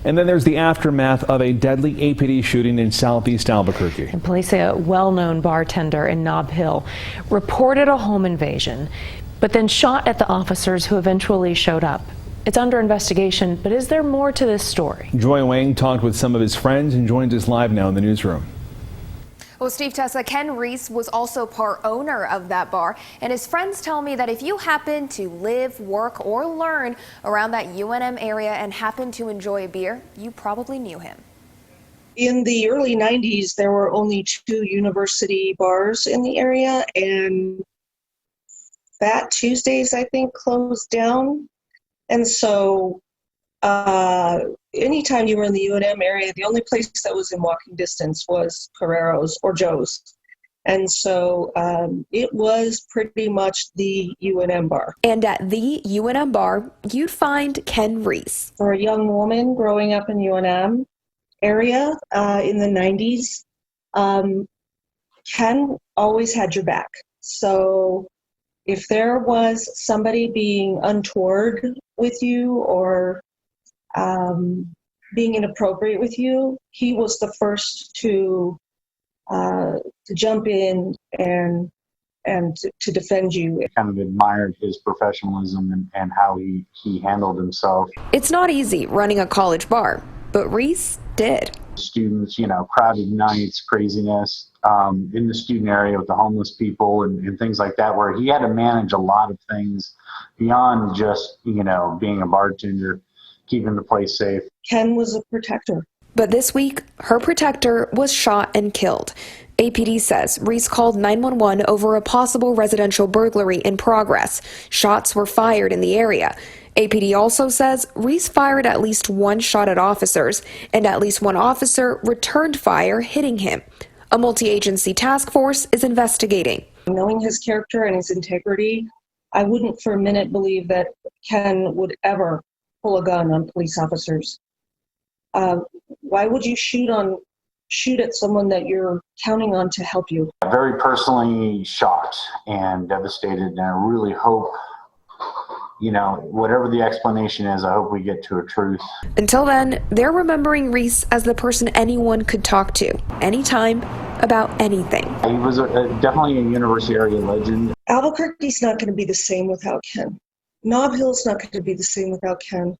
And then there's the aftermath of a deadly APD shooting in southeast Albuquerque. And police say a well-known bartender in Nob Hill reported a home invasion, but then shot at the officers who eventually showed up. It's under investigation, but is there more to this story? Joy Wang talked with some of his friends and joins us live now in the newsroom. Well, Steve, Tessa, Ken Reiss was also part owner of that bar, and his friends tell me that if you happen to live, work, or learn around that UNM area and happen to enjoy a beer, you probably knew him. In the early 90s, there were only 2 university bars in the area, and Fat Tuesdays, I think, closed down. And so anytime you were in the UNM area, the only place that was in walking distance was Carraro's or Joe's. And so it was pretty much the UNM bar. And at the UNM bar, you'd find Ken Reiss. For a young woman growing up in UNM area in the 90s, Ken always had your back. So if there was somebody being untoward with you or being inappropriate with you, he was the first to jump in and to defend you. I kind of admired his professionalism and how he handled himself. It's not easy running a college bar, but Reiss did. Students, crowded nights, craziness in the student area with the homeless people and things like that, where he had to manage a lot of things beyond just, being a bartender, keeping the place safe. Ken was a protector. But this week, her protector was shot and killed. APD says Reiss called 911 over a possible residential burglary in progress. Shots were fired in the area. APD also says Reiss fired at least 1 shot at officers, and at least 1 officer returned fire, hitting him. A multi-agency task force is investigating. Knowing his character and his integrity, I wouldn't for a minute believe that Ken would ever pull a gun on police officers. Why would you shoot at someone that you're counting on to help you? Very personally shocked and devastated, and I really hope, whatever the explanation is, I hope we get to a truth. Until then, they're remembering Reiss as the person anyone could talk to, anytime, about anything. He was definitely a university area legend. Albuquerque's not going to be the same without Ken. Nob Hill's not going to be the same without Ken.